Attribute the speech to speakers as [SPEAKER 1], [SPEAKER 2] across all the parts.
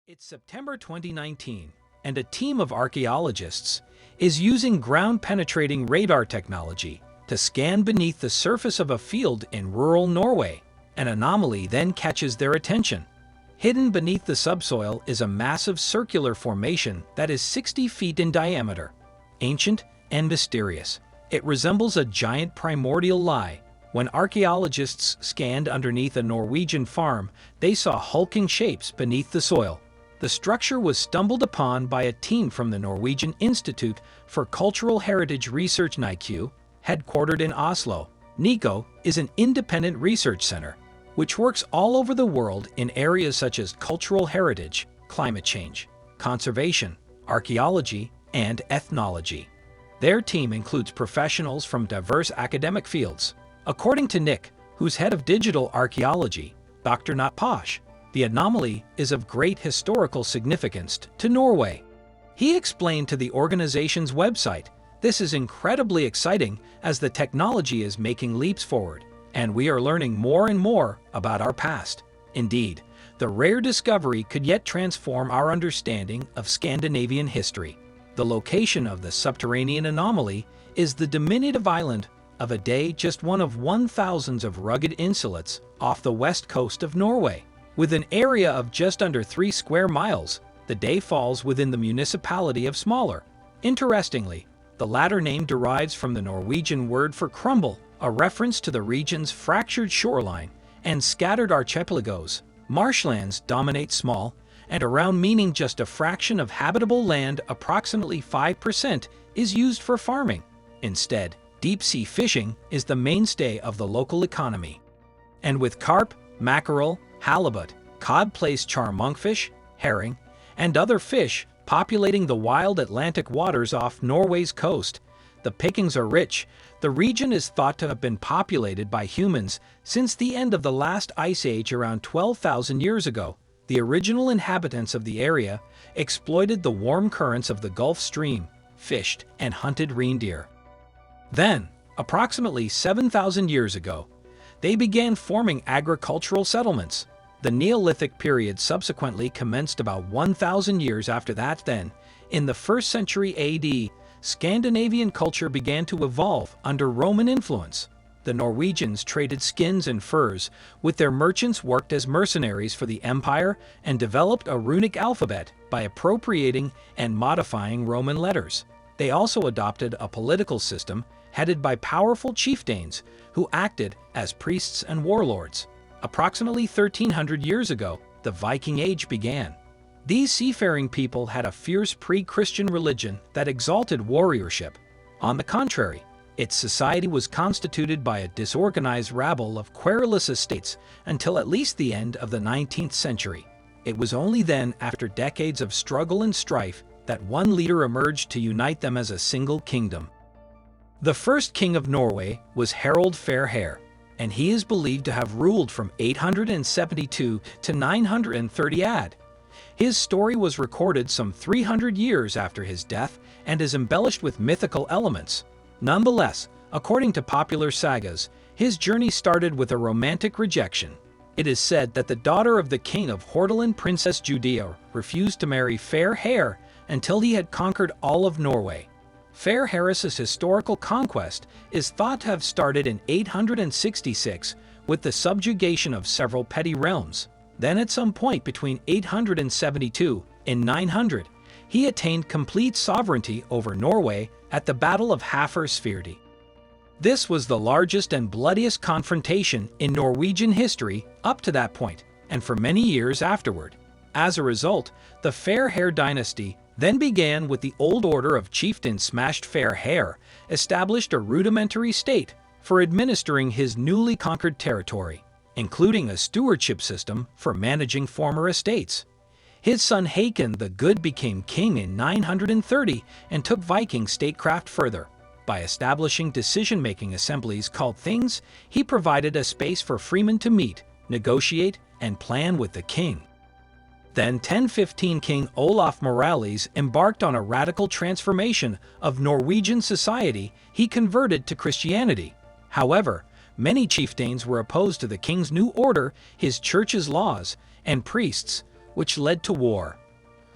[SPEAKER 1] It's September 2019, and a team of archaeologists is using ground-penetrating radar technology to scan beneath the surface of a field in rural Norway. An anomaly then catches their attention. Hidden beneath the subsoil is a massive circular formation that is 60 feet in diameter. Ancient and mysterious, it resembles a giant primordial lie. When archaeologists scanned underneath a Norwegian farm, they saw hulking shapes beneath the soil. The structure was stumbled upon by a team from the Norwegian Institute for Cultural Heritage Research NICU, headquartered in Oslo. Nico is an independent research center, which works all over the world in areas such as cultural heritage, climate change, conservation, archaeology, and ethnology. Their team includes professionals from diverse academic fields. According to Nick, who's head of digital archaeology, Dr. Not Posh, the anomaly is of great historical significance to Norway. He explained to the organization's website, "This is incredibly exciting as the technology is making leaps forward, and we are learning more and more about our past. Indeed, the rare discovery could yet transform our understanding of Scandinavian history." The location of the subterranean anomaly is the diminutive island of a day, just one of 1,000 of rugged insulates off the west coast of Norway. With an area of just under 3 square miles, the day falls within the municipality of Smaller. Interestingly, the latter name derives from the Norwegian word for crumble, a reference to the region's fractured shoreline and scattered archipelagos. Marshlands dominate small and around, meaning just a fraction of habitable land, approximately 5%, is used for farming. Instead, deep-sea fishing is the mainstay of the local economy. And with carp, mackerel, halibut, cod-plaice, char, monkfish, herring, and other fish populating the wild Atlantic waters off Norway's coast, the pickings are rich. The region is thought to have been populated by humans since the end of the last ice age around 12,000 years ago. The original inhabitants of the area exploited the warm currents of the Gulf Stream, fished, and hunted reindeer. Then, approximately 7,000 years ago, they began forming agricultural settlements. The Neolithic period subsequently commenced about 1,000 years after that. Then, in the 1st century AD, Scandinavian culture began to evolve under Roman influence. The Norwegians traded skins and furs, with their merchants worked as mercenaries for the empire and developed a runic alphabet by appropriating and modifying Roman letters. They also adopted a political system headed by powerful chieftains who acted as priests and warlords. Approximately 1,300 years ago, the Viking Age began. These seafaring people had a fierce pre-Christian religion that exalted warriorship. On the contrary, its society was constituted by a disorganized rabble of querulous estates until at least the end of the 19th century. It was only then, after decades of struggle and strife, that one leader emerged to unite them as a single kingdom. The first king of Norway was Harald Fairhair, and he is believed to have ruled from 872 to 930 AD. His story was recorded some 300 years after his death and is embellished with mythical elements. Nonetheless, according to popular sagas, his journey started with a romantic rejection. It is said that the daughter of the king of Hordaland, Princess Judea, refused to marry Fairhair until he had conquered all of Norway. Fairhair's historical conquest is thought to have started in 866 with the subjugation of several petty realms. Then at some point between 872 and 900, he attained complete sovereignty over Norway at the Battle of Hafrsfjordi. This was the largest and bloodiest confrontation in Norwegian history up to that point, and for many years afterward. As a result, the Fairhair dynasty then began with the old order of chieftain smashed Fairhair, established a rudimentary state for administering his newly conquered territory, including a stewardship system for managing former estates. His son Haakon the Good became king in 930 and took Viking statecraft further. By establishing decision-making assemblies called things, he provided a space for freemen to meet, negotiate, and plan with the king. Then 1015 King Olaf Morales embarked on a radical transformation of Norwegian society. He converted to Christianity. However, many chieftains were opposed to the king's new order, his church's laws, and priests, which led to war.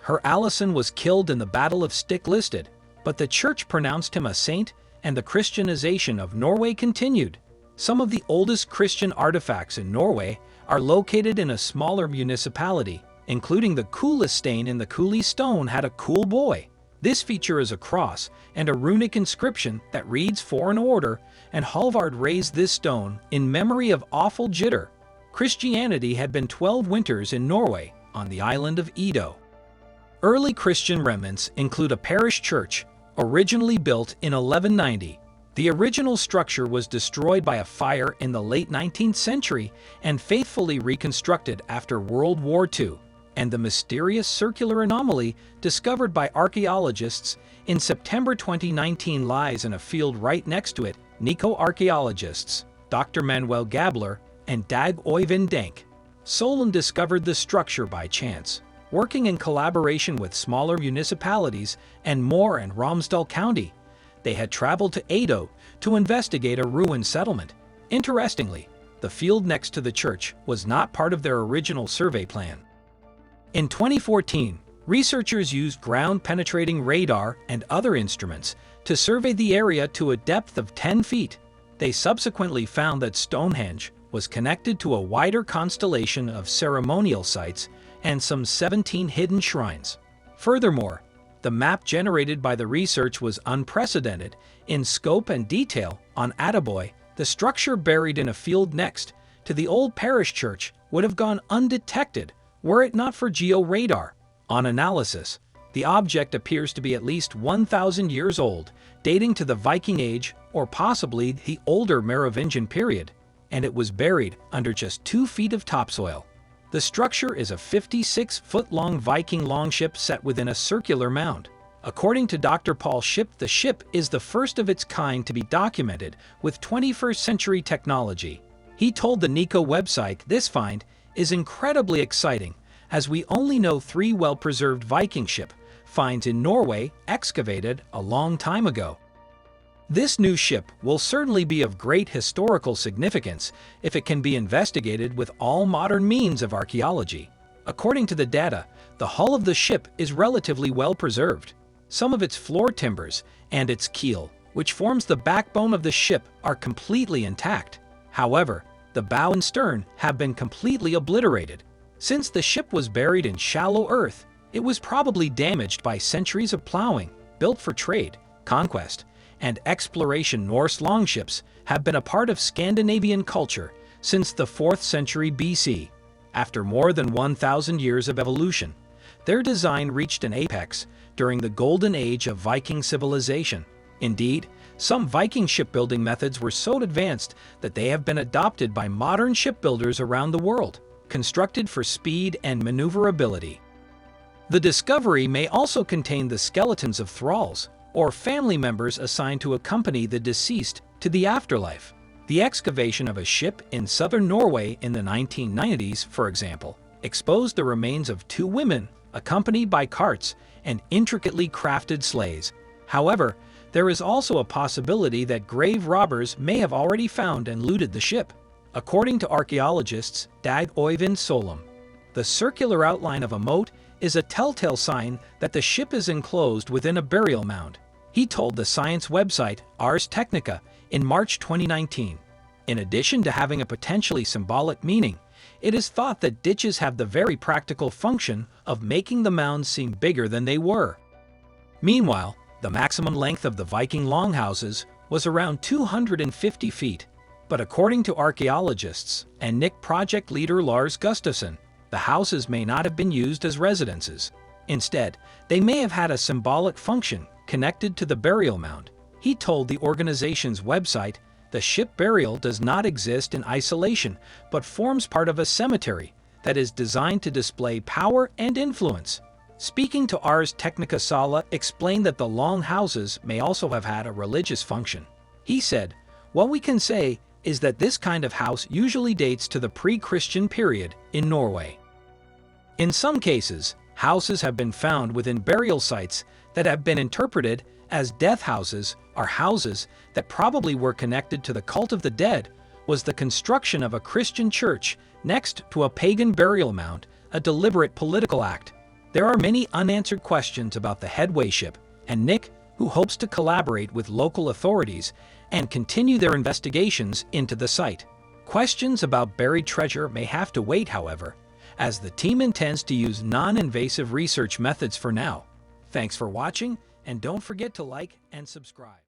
[SPEAKER 1] Her Alison was killed in the Battle of Stiklestad, but the church pronounced him a saint, and the Christianization of Norway continued. Some of the oldest Christian artifacts in Norway are located in a smaller municipality, including the coolest stain in the Cooley stone had a cool boy. This feature is a cross and a runic inscription that reads for an order, and Halvard raised this stone in memory of awful jitter. Christianity had been 12 winters in Norway, on the island of Edo. Early Christian remnants include a parish church, originally built in 1190. The original structure was destroyed by a fire in the late 19th century and faithfully reconstructed after World War II, and the mysterious circular anomaly discovered by archaeologists in September 2019 lies in a field right next to it. Nico archaeologists, Dr. Manuel Gabler and Dag Øyvind Dank Solon discovered the structure by chance, working in collaboration with smaller municipalities and Moore and Romsdal County. They had traveled to Edo to investigate a ruined settlement. Interestingly, the field next to the church was not part of their original survey plan. In 2014, researchers used ground-penetrating radar and other instruments to survey the area to a depth of 10 feet. They subsequently found that Stonehenge was connected to a wider constellation of ceremonial sites and some 17 hidden shrines. Furthermore, the map generated by the research was unprecedented in scope and detail. On Attaboy, the structure buried in a field next to the old parish church would have gone undetected were it not for georadar. On analysis, the object appears to be at least 1,000 years old, dating to the Viking Age or possibly the older Merovingian period, and it was buried under just 2 feet of topsoil. The structure is a 56-foot-long Viking longship set within a circular mound. According to Dr. Paul Ship, the ship is the first of its kind to be documented with 21st-century technology. He told the Nico website, "This find is incredibly exciting, as we only know 3 well-preserved Viking ship finds in Norway excavated a long time ago. This new ship will certainly be of great historical significance if it can be investigated with all modern means of archaeology." According to the data, the hull of the ship is relatively well preserved. Some of its floor timbers and its keel, which forms the backbone of the ship, are completely intact. However, the bow and stern have been completely obliterated. Since the ship was buried in shallow earth, it was probably damaged by centuries of plowing. Built for trade, conquest, and exploration, Norse longships have been a part of Scandinavian culture since the 4th century BC. After more than 1,000 years of evolution, their design reached an apex during the golden age of Viking civilization. Indeed, some Viking shipbuilding methods were so advanced that they have been adopted by modern shipbuilders around the world, constructed for speed and maneuverability. The discovery may also contain the skeletons of thralls, or family members assigned to accompany the deceased to the afterlife. The excavation of a ship in southern Norway in the 1990s, for example, exposed the remains of 2 women accompanied by carts and intricately crafted sleighs. However, there is also a possibility that grave robbers may have already found and looted the ship. According to archaeologists Dag Øyvind Solum, the circular outline of a moat is a telltale sign that the ship is enclosed within a burial mound. He told the science website Ars Technica in March 2019. In addition to having a potentially symbolic meaning, it is thought that ditches have the very practical function of making the mounds seem bigger than they were. Meanwhile, the maximum length of the Viking longhouses was around 250 feet, but according to archaeologists and NIC project leader Lars Gustafsson, the houses may not have been used as residences. Instead, they may have had a symbolic function connected to the burial mound. He told the organization's website, "The ship burial does not exist in isolation, but forms part of a cemetery that is designed to display power and influence." Speaking to Ars Technica, Sala explained that the long houses may also have had a religious function. He said, "What we can say is that this kind of house usually dates to the pre-Christian period in Norway." In some cases, houses have been found within burial sites that have been interpreted as death houses, or houses that probably were connected to the cult of the dead. Was the construction of a Christian church next to a pagan burial mound a deliberate political act? There are many unanswered questions about the headway ship, and Nick, who hopes to collaborate with local authorities and continue their investigations into the site. Questions about buried treasure may have to wait, however, as the team intends to use non-invasive research methods for now. Thanks for watching, and don't forget to like and subscribe.